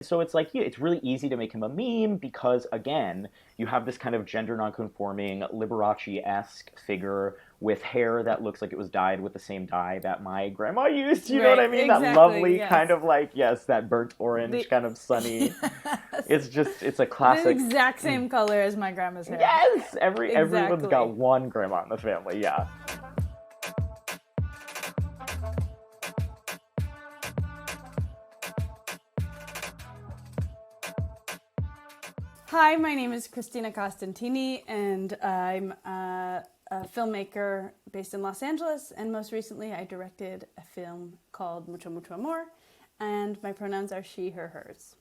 So it's like, yeah, it's really easy to make him a meme because, again, you have this kind of gender nonconforming, Liberace-esque figure with hair that looks like it was dyed with the same dye that my grandma used. You know what Right, I mean? That exactly, lovely kind yes. of like, yes, that burnt The orange kind of sunny. yes. It's just, it's a The classic. exact same color as my grandma's hair. Yes, everyone's got Exactly. one grandma in the family. Yeah. Hi, my name is Cristina Costantini, and I'm a filmmaker based in Los Angeles. And most recently, I directed a film called Mucho Mucho Amor, and my pronouns are she, her, hers.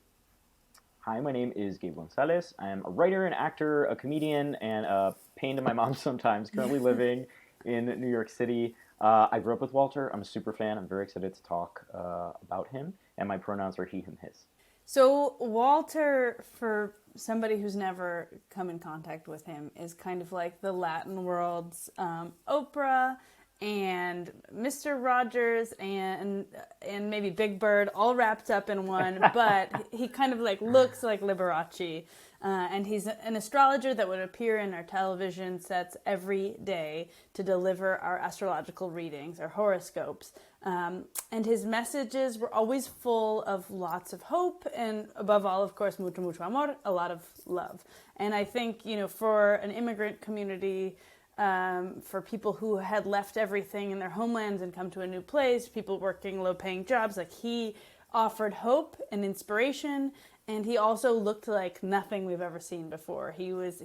Hi, my name is Gabe Gonzalez. I'm a writer, an actor, a comedian, and a pain to my mom sometimes. Currently living in New York City. I grew up with Walter. I'm a super fan. I'm very excited to talk about him. And my pronouns are he, him, his. So, Walter, for somebody who's never come in contact with him, is kind of like the Latin world's Oprah and Mr. Rogers and maybe Big Bird all wrapped up in one, but he kind of like looks like Liberace. And he's an astrologer that would appear in our television sets every day to deliver our astrological readings, our horoscopes. And his messages were always full of lots of hope and, above all, of course, mucho, mucho amor, a lot of love. And I think, for an immigrant community, for people who had left everything in their homelands and come to a new place, people working low-paying jobs, like he offered hope and inspiration. And he also looked like nothing we've ever seen before. He's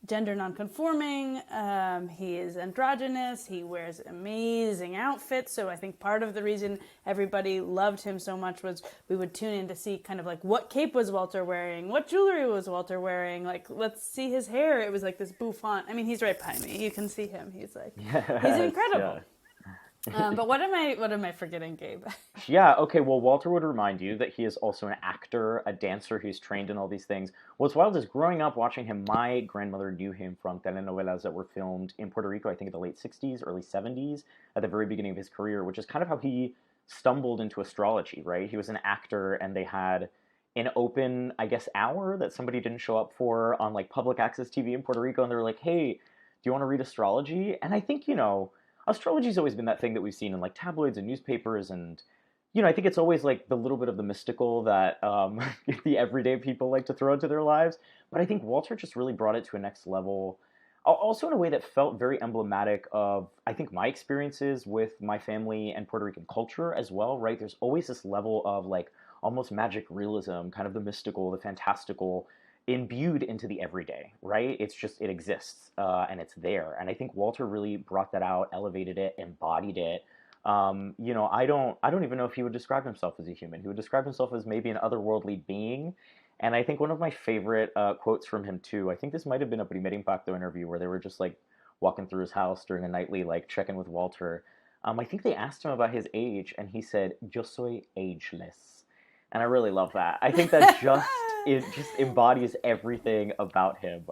gender nonconforming. He is androgynous. He wears amazing outfits. So I think part of the reason everybody loved him so much was we would tune in to see kind of like what cape was Walter wearing, what jewelry was Walter wearing. Like, let's see his hair. It was like this bouffant. I mean, he's right behind me. You can see him. He's Yes, incredible. yeah. But what am I forgetting, Gabe? Yeah, okay, well, Walter would remind you that he is also an actor, a dancer, he's trained in all these things. What's wild is growing up watching him, my grandmother knew him from telenovelas that were filmed in Puerto Rico, I think in the late 60s, early 70s, at the very beginning of his career, which is kind of how he stumbled into astrology, right? He was an actor, and they had an open, I guess, hour that somebody didn't show up for on like public access TV in Puerto Rico, and they were like, hey, do you want to read astrology? And I think, astrology's always been that thing that we've seen in like tabloids and newspapers and I think it's always like the little bit of the mystical that the everyday people like to throw into their lives. But I think Walter just really brought it to a next level. Also in a way that felt very emblematic of, I think, my experiences with my family and Puerto Rican culture as well, right? There's always this level of like almost magic realism, kind of the mystical, the fantastical, imbued into the everyday, right? It's just, it exists and it's there. And I think Walter really brought that out, elevated it, embodied it. I don't even know if he would describe himself as a human. He would describe himself as maybe an otherworldly being. And I think one of my favorite quotes from him too. I think this might have been a Primer Impacto interview where they were just like walking through his house during a nightly like check-in with Walter. I think they asked him about his age, and he said, "Yo soy ageless," and I really love that. I think that just it just embodies everything about him,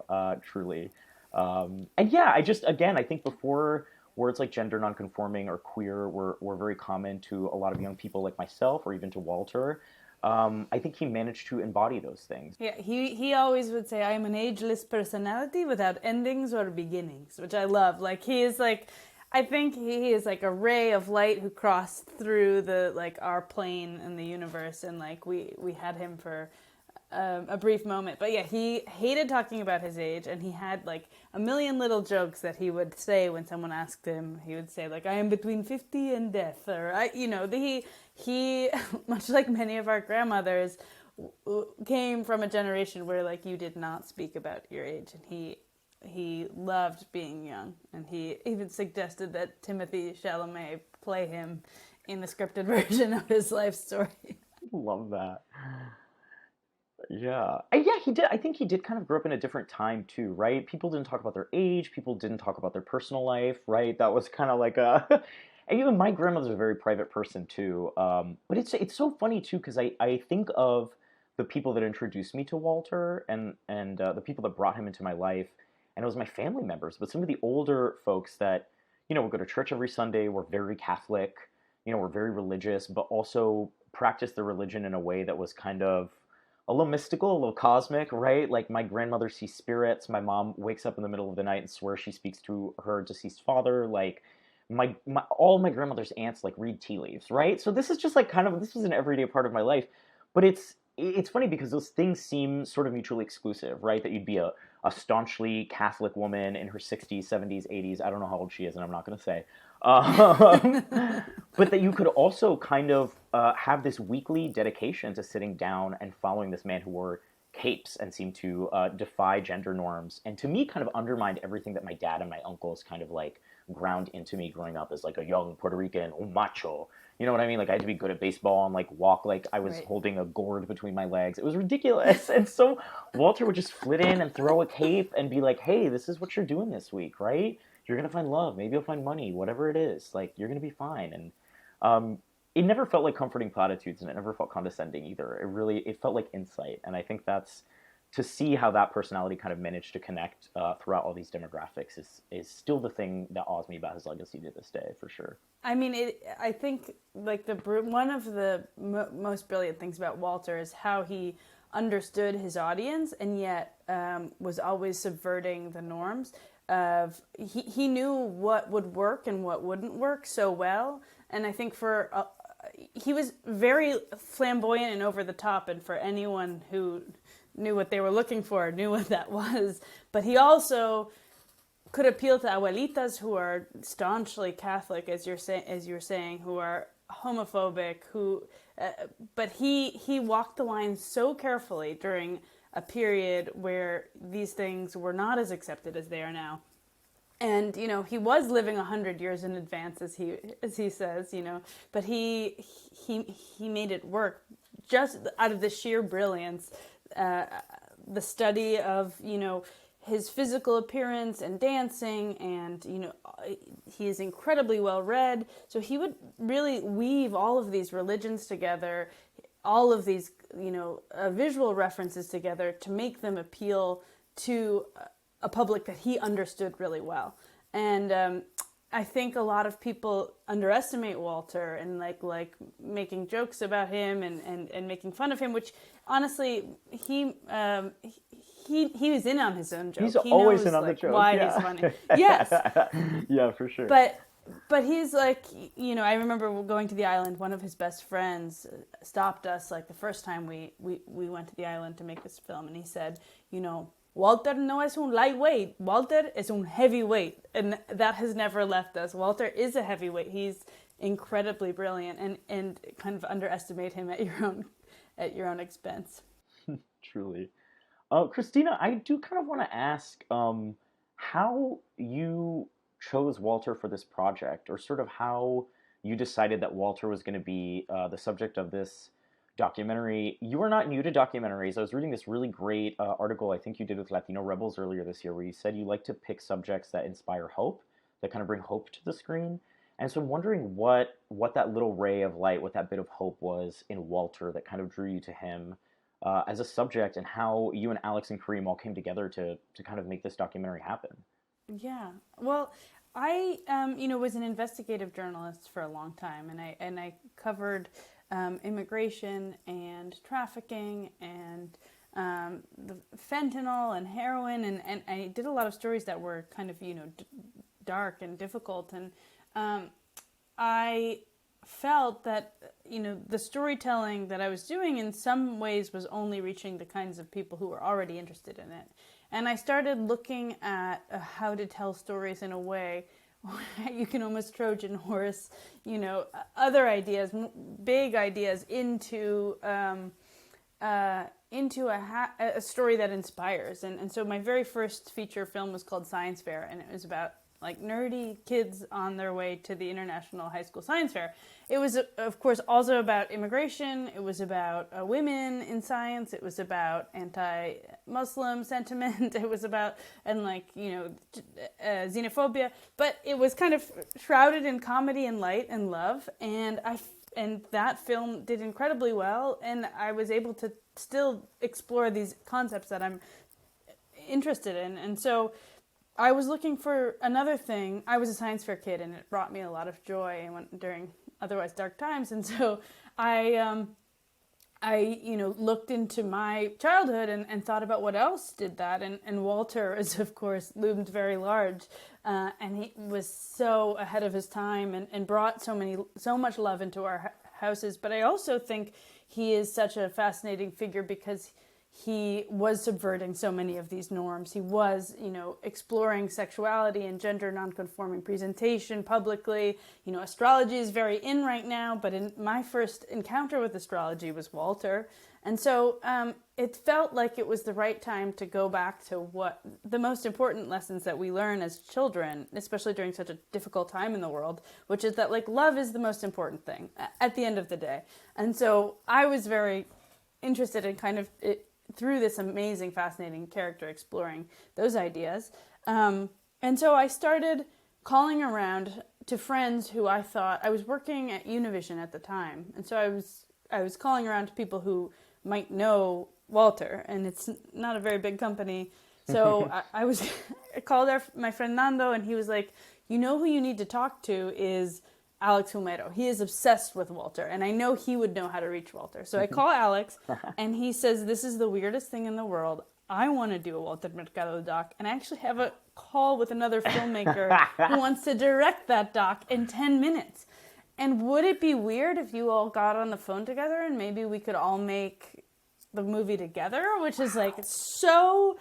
truly. And yeah, I think before words like gender nonconforming or queer were very common to a lot of young people like myself or even to Walter. I think he managed to embody those things. Yeah, he always would say, "I am an ageless personality without endings or beginnings," which I love. Like he is like, I think he is like a ray of light who crossed through the like our plane in the universe, and like we had him for a brief moment. But yeah, he hated talking about his age, and he had like a million little jokes that he would say when someone asked him. He would say like, "I am between 50 and death," or he much like many of our grandmothers came from a generation where like you did not speak about your age, and he loved being young, and he even suggested that Timothy Chalamet play him in the scripted version of his life story. Love that. Yeah. Yeah, he did. I think he did kind of grow up in a different time too, right? People didn't talk about their age, people didn't talk about their personal life, right? That was kind of like a and even my grandmother's a very private person too. But it's so funny too because I think of the people that introduced me to Walter and the people that brought him into my life, and it was my family members, but some of the older folks that would go to church every Sunday, were very Catholic, were very religious, but also practiced the religion in a way that was kind of a little mystical, a little cosmic, right? Like my grandmother sees spirits. My mom wakes up in the middle of the night and swears she speaks to her deceased father. Like my all my grandmother's aunts like read tea leaves, right? So this is just like kind of this was an everyday part of my life, but it's funny because those things seem sort of mutually exclusive, right? That you'd be a staunchly Catholic woman in her 60s, 70s, 80s. I don't know how old she is, and I'm not going to say. Um, but that you could also kind of have this weekly dedication to sitting down and following this man who wore capes and seemed to defy gender norms. And to me, kind of undermined everything that my dad and my uncles kind of like ground into me growing up as like a young Puerto Rican macho. You know what I mean? Like I had to be good at baseball and like walk like I was Right. holding a gourd between my legs. It was ridiculous. And so Walter would just flit in and throw a cape and be like, "Hey, this is what you're doing this week, right? You're gonna find love. Maybe you'll find money. Whatever it is, like you're gonna be fine." And it never felt like comforting platitudes, and it never felt condescending either. It felt like insight. And I think that's to see how that personality kind of managed to connect throughout all these demographics is still the thing that awes me about his legacy to this day, for sure. I mean, I think like one of the most brilliant things about Walter is how he understood his audience and yet was always subverting the norms. He knew what would work and what wouldn't work so well, and I think he was very flamboyant and over the top, and for anyone who knew what they were looking for knew what that was. But he also could appeal to abuelitas who are staunchly Catholic, as you're saying, who are homophobic, but he walked the line so carefully during a period where these things were not as accepted as they are now. And he was living 100 years in advance, as he says, but he made it work just out of the sheer brilliance, the study of his physical appearance and dancing, and he is incredibly well read. So he would really weave all of these religions together, all of these visual references together to make them appeal to a public that he understood really well. And I think a lot of people underestimate Walter and like making jokes about him and making fun of him, which honestly he was in on his own joke. He always in on the joke. Why Yeah. he's funny. Yes. Yeah, for sure. But he's like, I remember going to the island. One of his best friends stopped us like the first time we went to the island to make this film, and he said, Walter no es un lightweight. Walter es un heavyweight. And that has never left us. Walter is a heavyweight. He's incredibly brilliant, and kind of underestimate him at your own expense. Truly. Christina, I do kind of want to ask how you chose Walter for this project, or sort of how you decided that Walter was going to be the subject of this documentary. You are not new to documentaries. I was reading this really great article I think you did with Latino Rebels earlier this year, where you said you like to pick subjects that inspire hope, that kind of bring hope to the screen. And so I'm wondering what that little ray of light, what that bit of hope was in Walter that kind of drew you to him as a subject, and how you and Alex and Kareem all came together to kind of make this documentary happen. Yeah. Well, I was an investigative journalist for a long time, and I covered immigration and trafficking and the fentanyl and heroin, and I did a lot of stories that were kind of dark and difficult, and I felt that the storytelling that I was doing in some ways was only reaching the kinds of people who were already interested in it. And I started looking at how to tell stories in a way you can almost Trojan horse, other ideas, big ideas into a story that inspires. And so my very first feature film was called Science Fair, and it was about like nerdy kids on their way to the International High School Science Fair. It was, of course, also about immigration. It was about women in science. It was about anti-Muslim sentiment. It was about, xenophobia. But it was kind of shrouded in comedy and light and love. And that film did incredibly well. And I was able to still explore these concepts that I'm interested in. And so I was looking for another thing. I was a science fair kid, and it brought me a lot of joy during otherwise dark times. And so I I, looked into my childhood and thought about what else did that. And Walter is, of course, loomed very large. And he was so ahead of his time and brought so much love into our houses. But I also think he is such a fascinating figure because he was subverting so many of these norms. He was, exploring sexuality and gender non-conforming presentation publicly. Astrology is very in right now, but in my first encounter with astrology was Walter. And so it felt like it was the right time to go back to what the most important lessons that we learn as children, especially during such a difficult time in the world, which is that love is the most important thing at the end of the day. And so I was very interested in through this amazing, fascinating character, exploring those ideas. And so I started calling around to friends who I thought, I was working at Univision at the time. And so I was calling around to people who might know Walter, and it's not a very big company. So I called my friend Nando, and he was like, who you need to talk to is Alex Humero. He is obsessed with Walter, and I know he would know how to reach Walter. So I call Alex, and he says, this is the weirdest thing in the world. I want to do a Walter Mercado doc, and I actually have a call with another filmmaker who wants to direct that doc in 10 minutes. And would it be weird if you all got on the phone together and maybe we could all make the movie together? Which is so...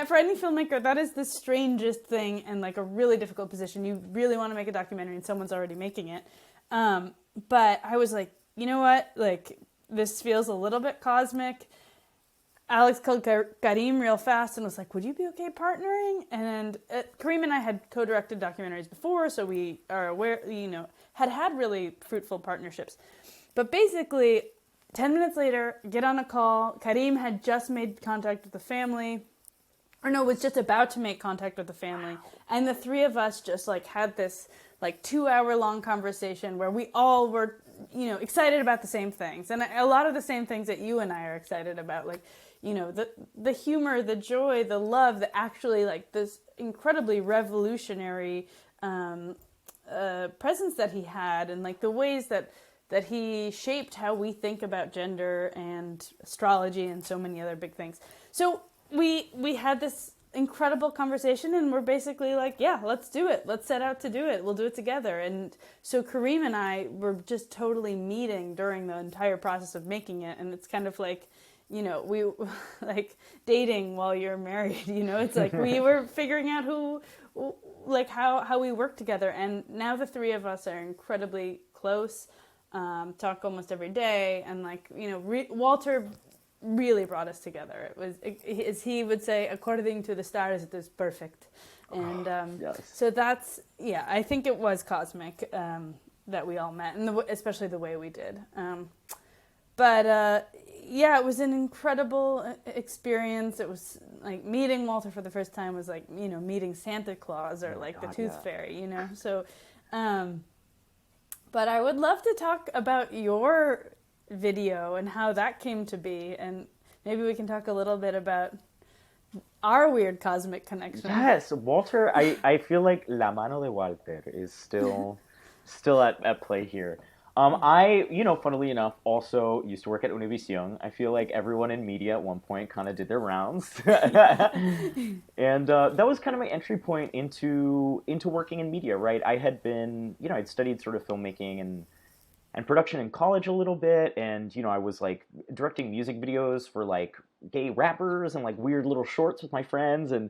For any filmmaker, that is the strangest thing and a really difficult position. You really want to make a documentary and someone's already making it. But I was like, you know what? This feels a little bit cosmic. Alex called Karim real fast and was like, would you be okay partnering? And Karim and I had co-directed documentaries before, so we are aware, had really fruitful partnerships. But basically, 10 minutes later, get on a call. Karim had just made contact with the family. Was just about to make contact with the family. Wow. And the three of us just had this 2-hour long conversation where we all were, excited about the same things. And a lot of the same things that you and I are excited about, the humor, the joy, the love, this incredibly revolutionary presence that he had, and the ways that he shaped how we think about gender and astrology and so many other big things. So we had this incredible conversation, and we're basically yeah, let's do it. Let's set out to do it. We'll do it together. And so Karim and I were just totally meeting during the entire process of making it. And it's kind of we dating while you're married, it's we were figuring out how we work together. And now the three of us are incredibly close, talk almost every day. And Walter really brought us together. It was, as he would say, according to the stars, it is perfect. And yes. So that's, I think it was cosmic that we all met, and especially the way we did. But it was an incredible experience. It was meeting Walter for the first time was meeting Santa Claus or the Tooth Fairy, So, but I would love to talk about your video and how that came to be, and maybe we can talk a little bit about our weird cosmic connection. Yes, Walter, I feel like La Mano de Walter is still at play here. I, funnily enough, also used to work at Univision. I feel like everyone in media at one point kind of did their rounds. And that was kind of my entry point into working in media, right? I had been, I'd studied sort of filmmaking and production in college a little bit, and I was directing music videos for gay rappers and weird little shorts with my friends, and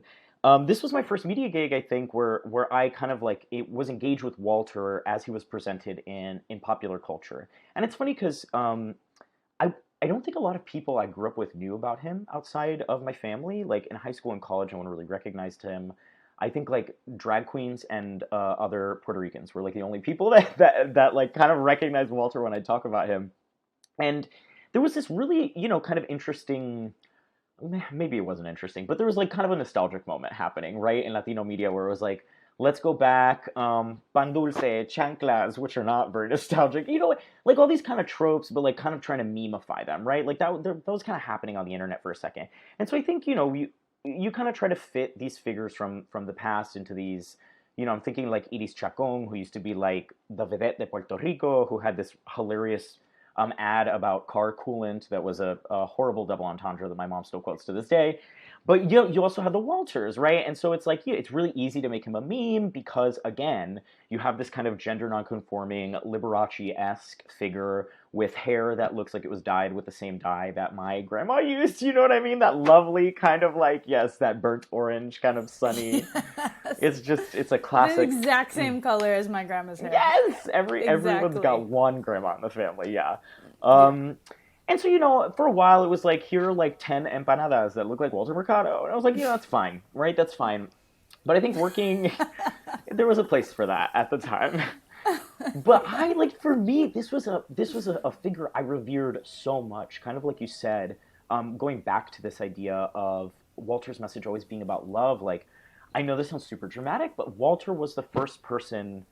this was my first media gig, I think, where I kind of was engaged with Walter as he was presented in popular culture. And it's funny because I don't think a lot of people I grew up with knew about him outside of my family. In high school and college, no one really recognized him. I think drag queens and other Puerto Ricans were the only people that kind of recognized Walter when I talk about him. And there was this really, kind of interesting, maybe it wasn't interesting, but there was kind of a nostalgic moment happening, right, in Latino media where it was let's go back, pan dulce, chanclas, which are not very nostalgic, all these kind of tropes, but kind of trying to memify them, right? That was kind of happening on the internet for a second. And so I think, you kind of try to fit these figures from the past into these, I'm thinking Iris Chacon, who used to be the vedette de Puerto Rico, who had this hilarious ad about car coolant that was a horrible double entendre that my mom still quotes to this day. But you also have the Walters, right? And so it's like, yeah, it's really easy to make him a meme because, again, you have this kind of gender nonconforming, Liberace-esque figure with hair that looks like it was dyed with the same dye that my grandma used. You know what I mean? That lovely kind of like, yes, that burnt orange kind of sunny. It's just, it's a The classic. exact same color as my grandma's hair. Yes, everyone's got Exactly. one grandma in the family. Yeah. Yeah. And so, for a while it was like, here are like 10 empanadas that look like Walter Mercado. And I was like, that's fine, right? That's fine. But I think working, there was a place for that at the time. But for me, this was a figure I revered so much, kind of like you said, going back to this idea of Walter's message always being about love. Like, I know this sounds super dramatic, but Walter was the first person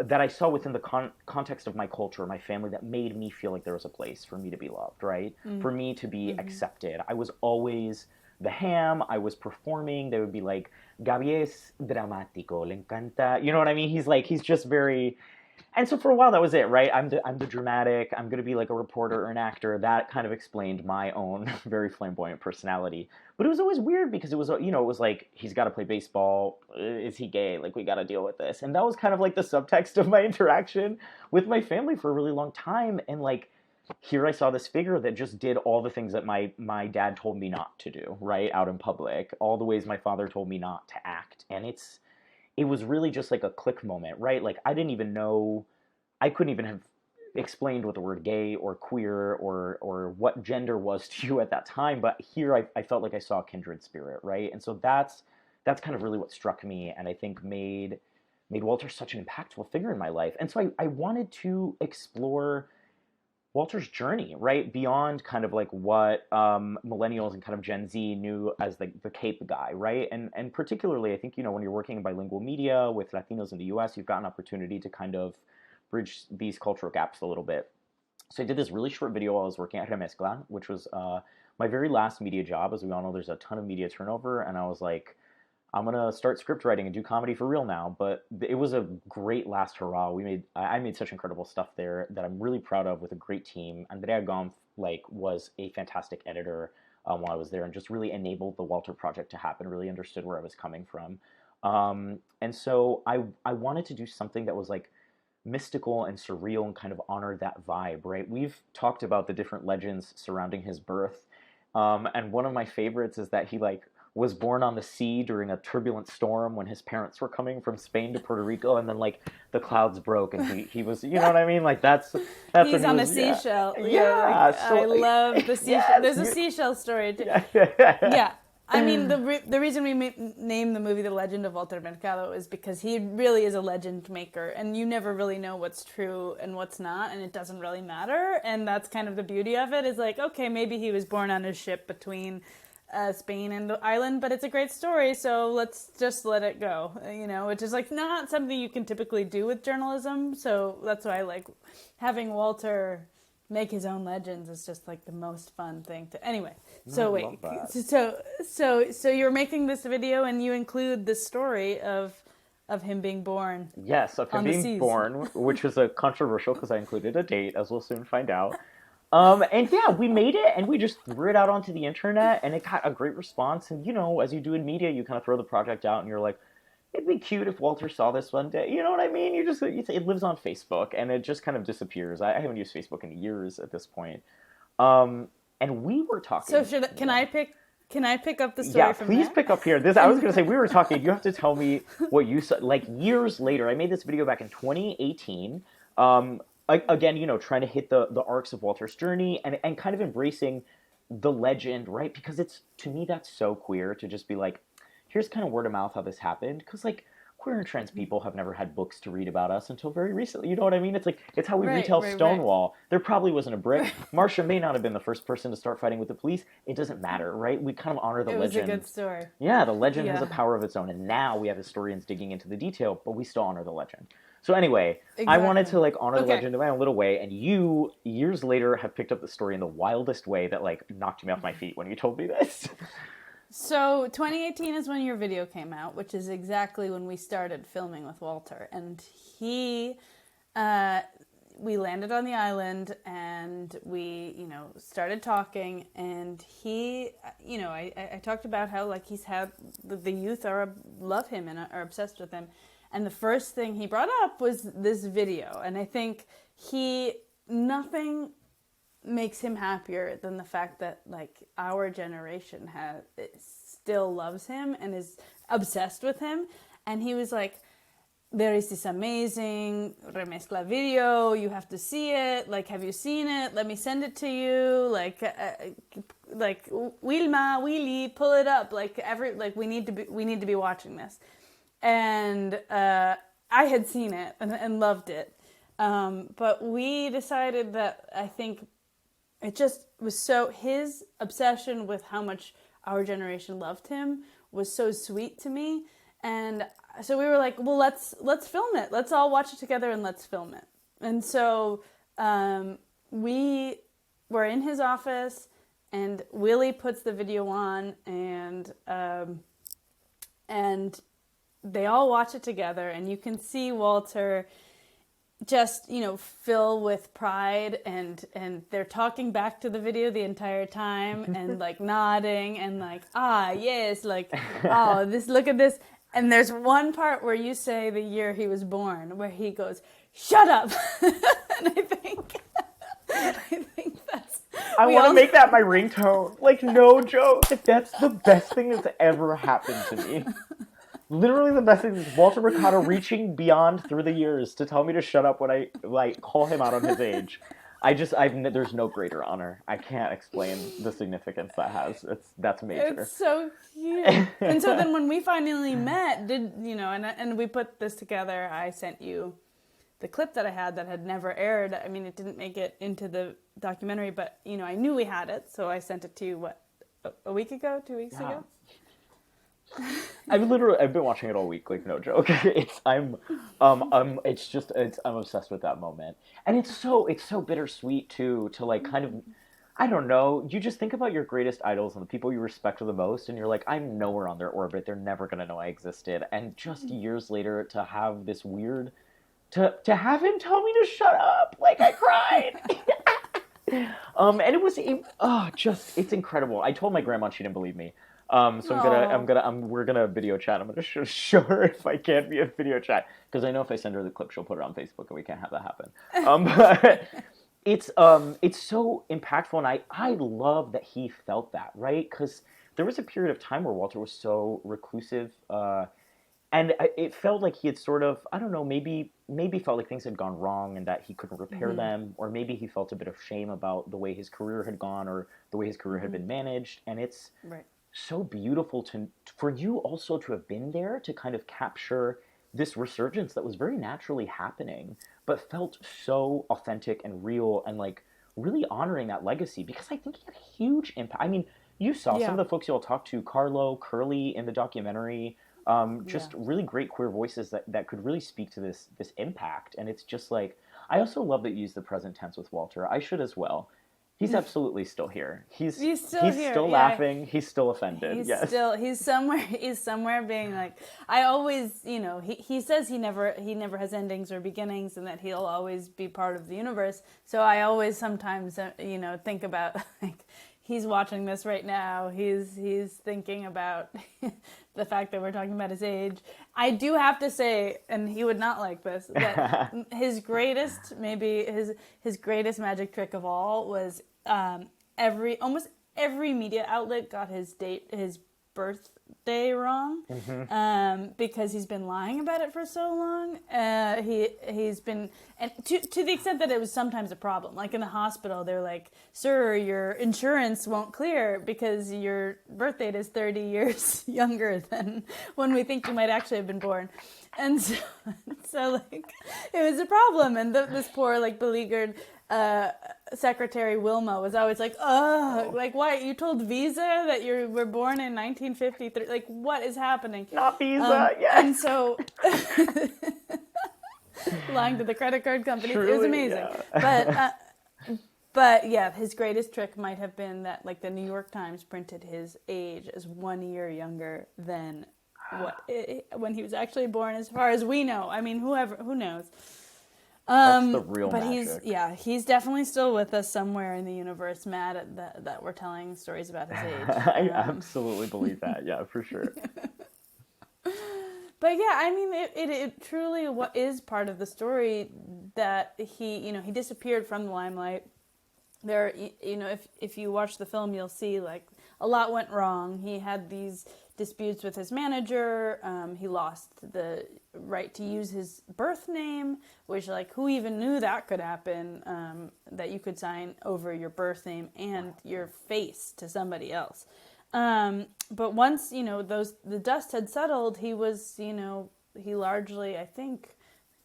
that I saw within the context of my culture, my family, that made me feel like there was a place for me to be loved, right? For me to be accepted. I was always the ham. I was performing. They would be like, Gaby es dramático, le encanta. You know what I mean? He's just very. And so for a while that was it, right? I'm the dramatic. I'm going to be like a reporter or an actor. That kind of explained my own very flamboyant personality. But it was always weird because it was like, he's got to play baseball. Is he gay? Like, we got to deal with this. And that was kind of like the subtext of my interaction with my family for a really long time. And like, here I saw this figure that just did all the things that my dad told me not to do, right? Out in public, all the ways my father told me not to act. And it was really just like a click moment, right? Like, I didn't even know, I couldn't even have explained what the word gay or queer or what gender was to you at that time, but here I felt like I saw a kindred spirit, right? And so that's kind of really what struck me, and I think made Walter such an impactful figure in my life. And so I wanted to explore Walter's journey, right, beyond kind of like what millennials and kind of Gen Z knew as the Cape guy, right? And particularly, I think, when you're working in bilingual media with Latinos in the U.S., you've got an opportunity to kind of bridge these cultural gaps a little bit. So I did this really short video while I was working at Remezcla, which was my very last media job. As we all know, there's a ton of media turnover, and I was like, I'm gonna start script writing and do comedy for real now. But it was a great last hurrah. I made such incredible stuff there that I'm really proud of with a great team. Andrea Gomf was a fantastic editor while I was there, and just really enabled the Walter Project to happen. Really understood where I was coming from, and so I wanted to do something that was like mystical and surreal and kind of honor that vibe. Right? We've talked about the different legends surrounding his birth, and one of my favorites is that he was born on the sea during a turbulent storm when his parents were coming from Spain to Puerto Rico, and then the clouds broke and he was, you know what I mean? Like that's He's on a seashell. Yeah, I love the seashell. Yes, There's a seashell story too. Yeah. Yeah. I mean, the reason we named the movie The Legend of Walter Mercado is because he really is a legend maker, and you never really know what's true and what's not, and it doesn't really matter. And that's kind of the beauty of it, is like, okay, maybe he was born on a ship between Spain and the island, but it's a great story, so let's just let it go, which is like not something you can typically do with journalism. So that's why I like having Walter make his own legends is just like the most fun thing to. Anyway, so wait, so you're making this video and you include the story of him being born. Yes, of him being born, which was a controversial because I included a date, as we'll soon find out. And yeah, we made it and we just threw it out onto the internet and it got a great response. And, as you do in media, you kind of throw the project out and you're like, it'd be cute if Walter saw this one day. You know what I mean? It lives on Facebook and it just kind of disappears. I haven't used Facebook in years at this point. And we were talking. So can I pick up the story from there? Yeah, please pick up here. I was going to say, we were talking, you have to tell me what you saw, like years later. I made this video back in 2018. Again, trying to hit the arcs of Walter's journey and kind of embracing the legend, right? Because to me, that's so queer to just be like, here's kind of word of mouth how this happened. Because queer and trans people have never had books to read about us until very recently. You know what I mean? It's how we retell Stonewall. Right. There probably wasn't a brick. Marcia may not have been the first person to start fighting with the police. It doesn't matter, right? We kind of honor the legend. It was a good story. Yeah, the legend has a power of its own. And now we have historians digging into the detail, but we still honor the legend. So anyway, exactly. I wanted to honor the legend in my own little way, and you, years later, have picked up the story in the wildest way that knocked me off my feet when you told me this. So 2018 is when your video came out, which is exactly when we started filming with Walter, and he we landed on the island, and we, you know, started talking, and he, you know, I talked about how, like, he's had, the youth love him and are obsessed with him. And the first thing he brought up was this video. And I think nothing makes him happier than the fact that, like, our generation still loves him and is obsessed with him. And he was like, there is this amazing remezcla video. You have to see it. Like, have you seen it? Let me send it to you. Like Wilma, Willy, pull it up. Like, we need to be watching this. And I had seen it and loved it. But we decided that, I think it just was so, his obsession with how much our generation loved him was so sweet to me. And so we were like, well, let's film it. Let's all watch it together and let's film it. And so we were in his office, and Willie puts the video on, and they all watch it together, and you can see Walter just, you know, fill with pride, and they're talking back to the video the entire time, and like nodding, and like, yes, like, oh, look at this. And there's one part where you say the year he was born, where he goes, "Shut up." And I think that's... I want to make that my ringtone. Like, no joke. That's the best thing that's ever happened to me. Literally the best thing is Walter Mercado reaching beyond through the years to tell me to shut up when I, like, call him out on his age. There's no greater honor. I can't explain the significance that has. That's major. It's so cute. And so then when we finally met, and we put this together, I sent you the clip that I had never aired. I mean, it didn't make it into the documentary, but, you know, I knew we had it, so I sent it to you, a week ago, 2 weeks ago? I've been watching it all week, like, no joke. I'm obsessed with that moment. And it's so bittersweet too, to, like, kind of, I don't know, you just think about your greatest idols and the people you respect the most, and you're like, I'm nowhere on their orbit, they're never gonna know I existed. And just years later to have this weird, to have him tell me to shut up, like, I cried. And it's incredible. I told my grandma, and she didn't believe me. So we're gonna video chat. I'm gonna show her if I can via video chat, because I know if I send her the clip, she'll put it on Facebook, and we can't have that happen. But it's so impactful, and I love that he felt that, right? Because there was a period of time where Walter was so reclusive, and it felt like he had sort of, I don't know, maybe felt like things had gone wrong and that he couldn't repair them, or maybe he felt a bit of shame about the way his career had gone or the way his career had been managed, and it's right. So beautiful for you also to have been there to kind of capture this resurgence that was very naturally happening, but felt so authentic and real, and, like, really honoring that legacy, because I think he had a huge impact. I mean, you saw some of the folks you all talked to, Carlo, Curly in the documentary, really great queer voices that could really speak to this impact. And it's just like, I also love that you use the present tense with Walter. I should as well. He's absolutely still here. He's still laughing. He's still offended. He's somewhere being like, I always, you know, he says he never has endings or beginnings, and that he'll always be part of the universe. So I always sometimes, think about, like, he's watching this right now. He's thinking about the fact that we're talking about his age. I do have to say, and he would not like this, that his greatest magic trick of all was almost every media outlet got his birthday wrong, because he's been lying about it for so long. He's been, and to the extent that it was sometimes a problem. Like in the hospital, they're like, "Sir, your insurance won't clear because your birth date is 30 years younger than when we think you might actually have been born." And so like, it was a problem. And this poor, like, beleaguered Secretary Wilma was always like, like, why, you told Visa that you were born in 1953? Like, what is happening? Not Visa, And so, lying to the credit card companies, it was amazing. Yeah. But yeah, his greatest trick might have been that, like, the New York Times printed his age as 1 year younger than when he was actually born, as far as we know. I mean, who knows? That's the real But magic. he's definitely still with us somewhere in the universe, mad at that we're telling stories about his age. I absolutely believe that. Yeah, for sure. But yeah, I mean, it truly is part of the story that he disappeared from the limelight. There, if you watch the film, you'll see like a lot went wrong. He had these disputes with his manager. He lost the right to use his birth name, which like who even knew that could happen? That you could sign over your birth name and your face to somebody else. But once the dust had settled, he was he largely, I think,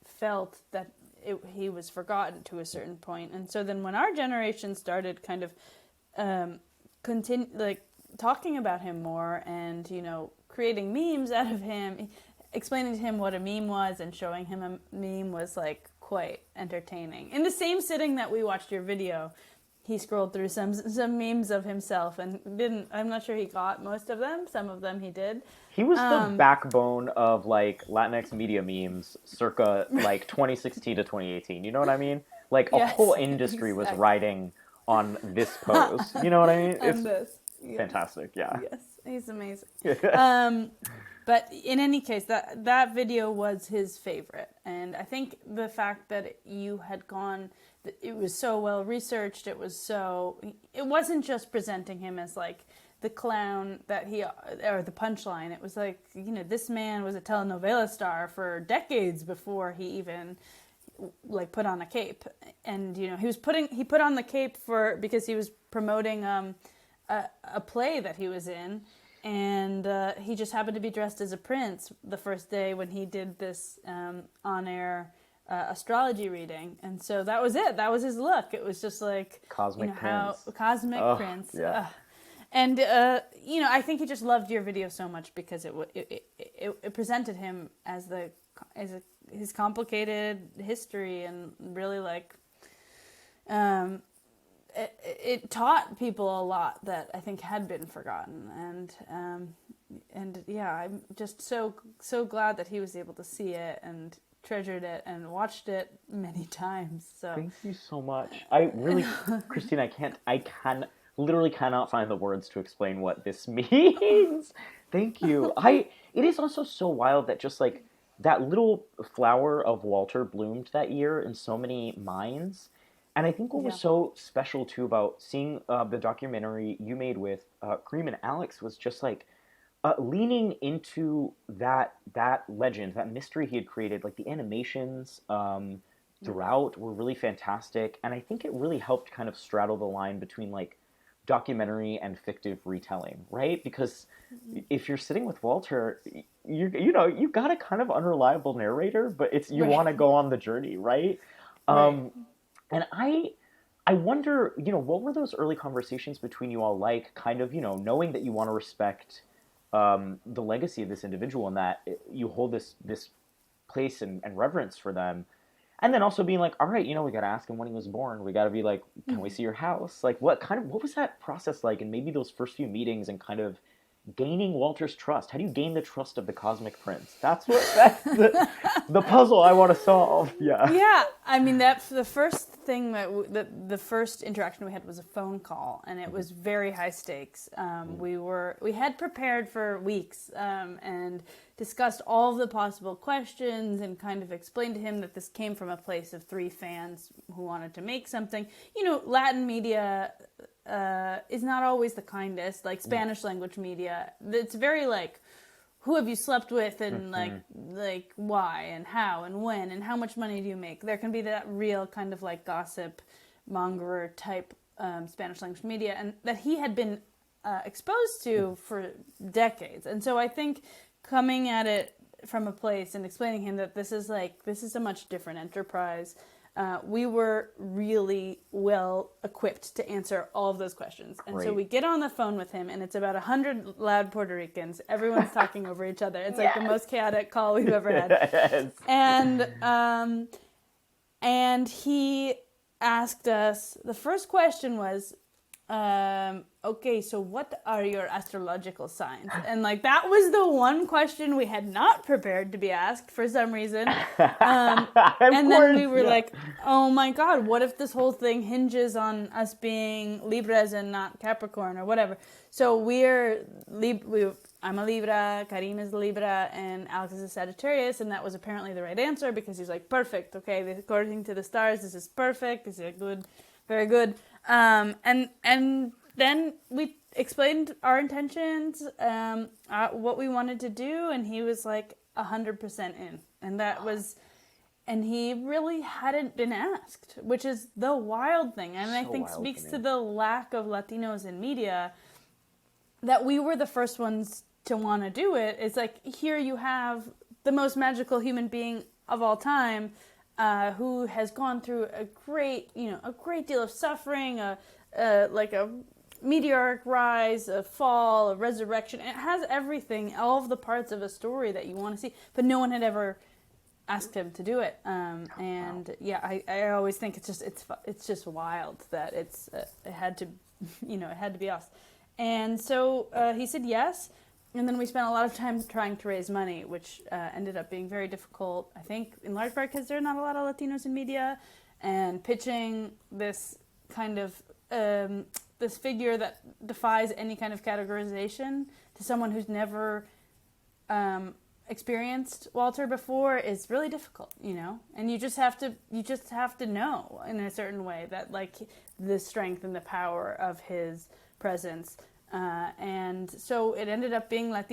felt that he was forgotten to a certain point. And so then when our generation started kind of talking about him more and creating memes out of him, explaining to him what a meme was and showing him a meme was like quite entertaining. In the same sitting that we watched your video, he scrolled through some memes of himself and I'm not sure he got most of them. Some of them he did. He was the backbone of like Latinx media memes circa like 2016 to 2018. You know what I mean? Like a whole industry was riding on this pose. You know what I mean? It's fantastic. Yeah. Yes, he's amazing. But in any case, that video was his favorite. And I think the fact that you had gone, it was so well researched, it wasn't just presenting him as like the clown or the punchline. It was like, this man was a telenovela star for decades before he even like put on a cape. And, he put on the cape because he was promoting a play that he was in. And he just happened to be dressed as a prince the first day when he did this on-air astrology reading. And so that was it. That was his look. It was just like Cosmic Prince. Cosmic Prince. Yeah. And I think he just loved your video so much because it presented him as his complicated history and really like it taught people a lot that I think had been forgotten, and yeah, I'm just so glad that he was able to see it and treasured it and watched it many times. So thank you so much. I really, Christine, I literally cannot find the words to explain what this means. Thank you. It is also so wild that just like that little flower of Walter bloomed that year in so many minds. And I think what was so special, too, about seeing the documentary you made with Kareem and Alex was just, like, leaning into that legend, that mystery he had created. Like, the animations throughout were really fantastic. And I think it really helped kind of straddle the line between, like, documentary and fictive retelling, right? Because if you're sitting with Walter, you've got a kind of unreliable narrator, but you want to go on the journey, right? And I wonder, what were those early conversations between you all like, kind of, knowing that you want to respect the legacy of this individual and that you hold this place and reverence for them. And then also being like, all right, we got to ask him when he was born. We got to be like, can we see your house? Like, what was that process like? And maybe those first few meetings and kind of gaining Walter's trust. How do you gain the trust of the Cosmic Prince? That's the puzzle I want to solve. Yeah. Yeah. I mean, that's the first thing the first interaction we had was a phone call, and it was very high stakes. We had prepared for weeks and discussed all of the possible questions and kind of explained to him that this came from a place of 3 fans who wanted to make something. Latin media is not always the kindest, like Spanish language media. It's very like, who have you slept with and like why and how and when and how much money do you make? There can be that real kind of like gossip mongerer type Spanish language media, and that he had been exposed to for decades. And so I think coming at it from a place and explaining him that this is a much different enterprise. We were really well equipped to answer all of those questions. And so we get on the phone with him, and it's about 100 loud Puerto Ricans. Everyone's talking over each other. It's like the most chaotic call we've ever had. Yes. And he asked us, the first question was, Okay, so what are your astrological signs? And like that was the one question we had not prepared to be asked for some reason. Of And then we course, were yeah. like, oh my God, what if this whole thing hinges on us being Libras and not Capricorn or whatever? So I'm a Libra, Karim is a Libra, and Alex is a Sagittarius, and that was apparently the right answer because he's like, perfect, okay, according to the stars, this is perfect, this is good, very good. And then we explained our intentions, what we wanted to do, and he was like 100% in, and that was, and he really hadn't been asked, which is the wild thing, and I So think wild to speaks me. to the lack of Latinos in media that we were the first ones to want to do it. It's like here you have the most magical human being of all time, who has gone through a great deal of suffering, like a meteoric rise, a fall, a resurrection. It has everything, all of the parts of a story that you want to see, but no one had ever asked him to do it. And yeah, I always think it's just wild that it had to, it had to be us. And so he said yes. And then we spent a lot of time trying to raise money, which ended up being very difficult, I think, in large part because there are not a lot of Latinos in media, and pitching this kind of, this figure that defies any kind of categorization to someone who's never experienced Walter before is really difficult, and you just have to know in a certain way that like the strength and the power of his presence. And so it ended up being a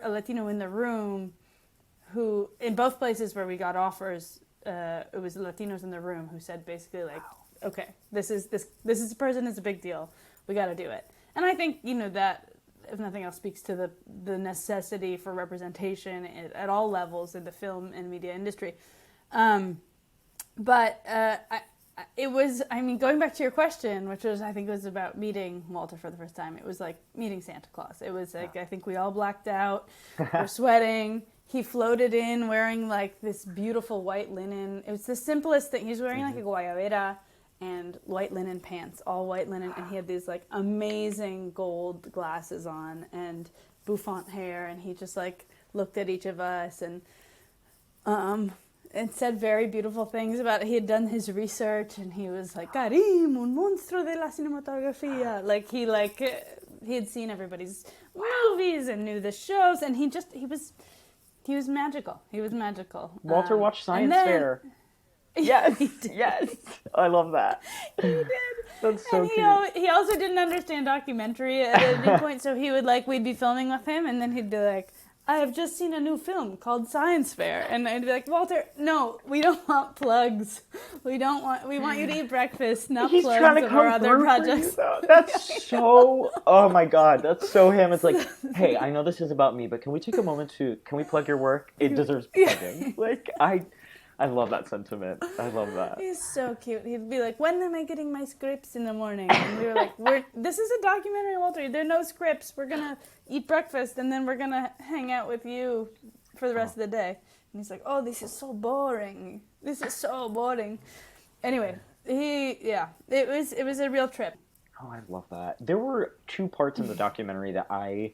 Latino in the room, who in both places where we got offers, it was Latinos in the room who said basically like, okay, this is a person, is a big deal, we got to do it. And I think that if nothing else speaks to the necessity for representation at all levels in the film and media industry. But it was, going back to your question, which was, I think it was about meeting Walter for the first time. It was like meeting Santa Claus. It was like, I think we all blacked out. We're sweating. He floated in wearing like this beautiful white linen. It was the simplest thing. He was wearing like a guayabera and white linen pants, all white linen. And he had these like amazing gold glasses on and bouffant hair. And he just like looked at each of us and said very beautiful things about it. He had done his research, and he was like, Karim, un monstruo de la cinematografía. He had seen everybody's movies and knew the shows, and he was magical. He was magical. Walter watched Science Fair. Yes, yes. I love that. He did. That's so and cute. He also didn't understand documentary at any point, so he would we'd be filming with him, and then he'd be like, I have just seen a new film called Science Fair. And I'd be like, Walter, no, we don't want plugs. We want you to eat breakfast, not He's plugs trying to of come our other through projects. for you, though. That's so, oh my God, that's so him. It's like, hey, I know this is about me, but can we take a moment can we plug your work? It deserves plugging. I love that sentiment. I love that. He's so cute. He'd be like, when am I getting my scripts in the morning? And we were like, this is a documentary, Walter. There are no scripts. We're going to eat breakfast, and then we're going to hang out with you for the rest of the day. And he's like, oh, this is so boring. This is so boring. Anyway, it was a real trip. Oh, I love that. There were two parts in the documentary that I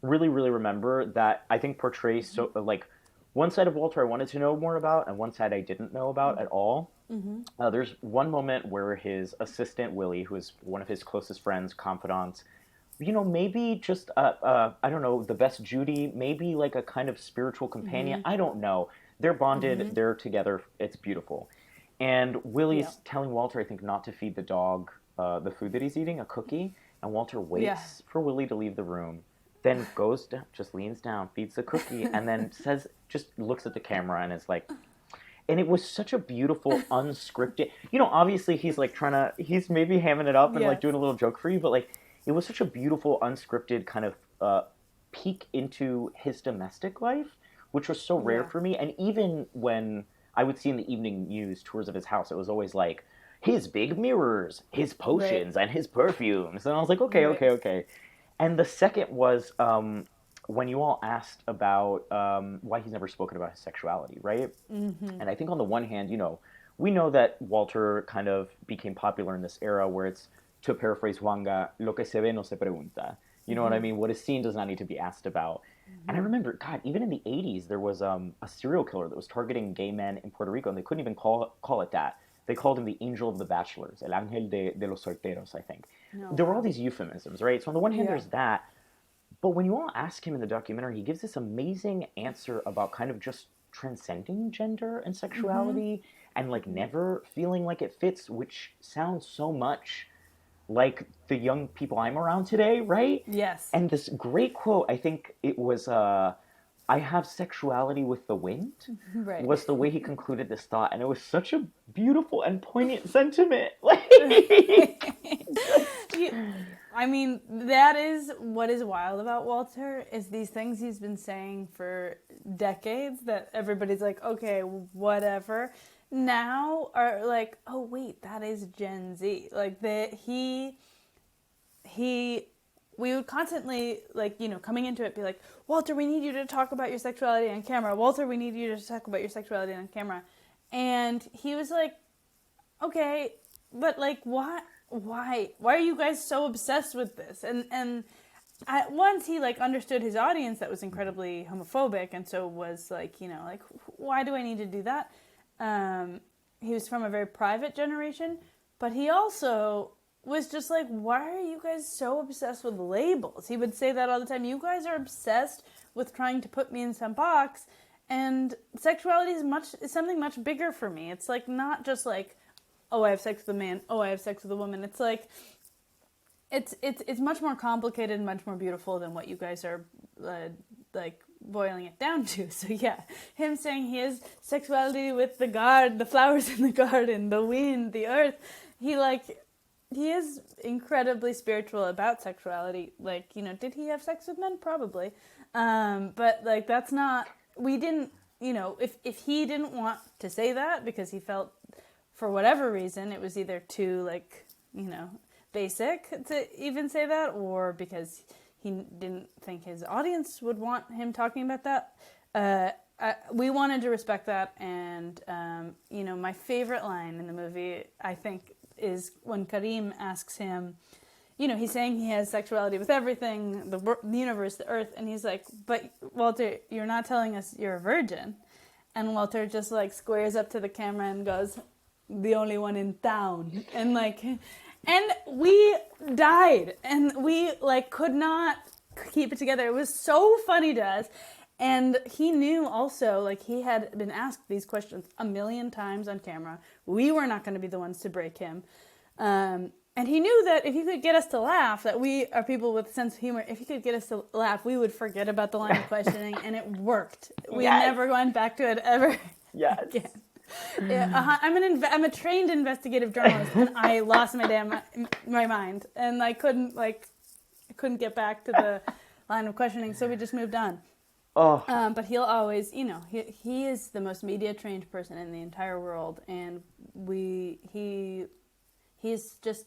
really, really remember that I think portray so, like, one side of Walter I wanted to know more about, and one side I didn't know about at all. Mm-hmm. There's one moment where his assistant, Willie, who is one of his closest friends, confidants, maybe just, I don't know, the best Judy, maybe like a kind of spiritual companion. Mm-hmm. I don't know. They're bonded. Mm-hmm. They're together. It's beautiful. And Willie's telling Walter, I think, not to feed the dog the food that he's eating, a cookie. And Walter waits for Willie to leave the room. Then goes down, just leans down, feeds the cookie, and then just looks at the camera and is like, and it was such a beautiful, unscripted, obviously he's like he's maybe hamming it up and like doing a little joke for you, but like, it was such a beautiful, unscripted kind of peek into his domestic life, which was so rare for me. And even when I would see in the evening news tours of his house, it was always like, his big mirrors, his potions, and his perfumes. And I was like, okay. And the second was when you all asked about why he's never spoken about his sexuality, right? Mm-hmm. And I think on the one hand, we know that Walter kind of became popular in this era where it's to paraphrase Juanga, lo que se ve no se pregunta. You know what I mean? What is seen does not need to be asked about. And I remember, God, even in the 80s, there was a serial killer that was targeting gay men in Puerto Rico, and they couldn't even call it that. They called him the angel of the bachelors, el ángel de los solteros, I think. There were all these euphemisms, right? So on the one hand, there's that. But when you all ask him in the documentary, he gives this amazing answer about kind of just transcending gender and sexuality and like never feeling like it fits, which sounds so much like the young people I'm around today, right? Yes. And this great quote, I think it was, I have sexuality with the wind, right. was the way he concluded this thought. And it was such a beautiful and poignant sentiment. I mean, that is what is wild about Walter, is these things he's been saying for decades that everybody's like, okay, whatever. Now are like, oh wait, that is Gen Z. Like we would constantly, like, you know, coming into it, be like, Walter, we need you to talk about your sexuality on camera. Walter, we need you to talk about your sexuality on camera. And he was like, okay, but like, why are you guys so obsessed with this? And at once he like understood his audience that was incredibly homophobic, and so was like, you know, like, why do I need to do that? He was from a very private generation, but he also was just like, why are you guys so obsessed with labels? He would say that all the time. You guys are obsessed with trying to put me in some box, and sexuality is something much bigger for me. It's like not just like, oh, I have sex with a man, oh, I have sex with a woman. It's like, it's much more complicated and much more beautiful than what you guys are like boiling it down to. So yeah, him saying he has sexuality with the flowers in the garden, the wind, the earth. He is incredibly spiritual about sexuality. Like, you know, did he have sex with men? Probably. But like, that's not, we didn't, you know, if he didn't want to say that because he felt, for whatever reason, it was either too, like, you know, basic to even say that, or because he didn't think his audience would want him talking about that. We wanted to respect that, and, you know, my favorite line in the movie, I think, is when Karim asks him, you know, he's saying he has sexuality with everything, the universe, the earth, and he's like, but Walter, you're not telling us you're a virgin. And Walter just, like, squares up to the camera and goes, the only one in town. And, like, and we died, and we, like, could not keep it together. It was so funny to us. And he knew also, like, he had been asked these questions a million times on camera. We were not going to be the ones to break him. And he knew that if he could get us to laugh, that we are people with a sense of humor, if he could get us to laugh, we would forget about the line of questioning, and it worked. We never went back to it ever again. Yeah, I'm a trained investigative journalist, and I lost my mind, and I couldn't get back to the line of questioning, so we just moved on. But he'll always, you know, he is the most media trained person in the entire world, and he's just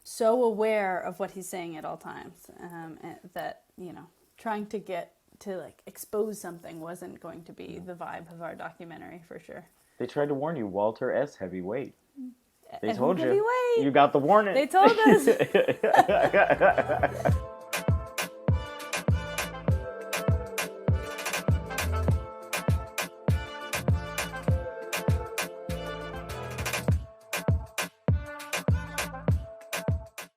so aware of what he's saying at all times, that, you know, trying to get to, like, expose something wasn't going to be the vibe of our documentary, for sure. They tried to warn you, Walter S. Heavyweight. They told you. Heavyweight. You got the warning. They told us.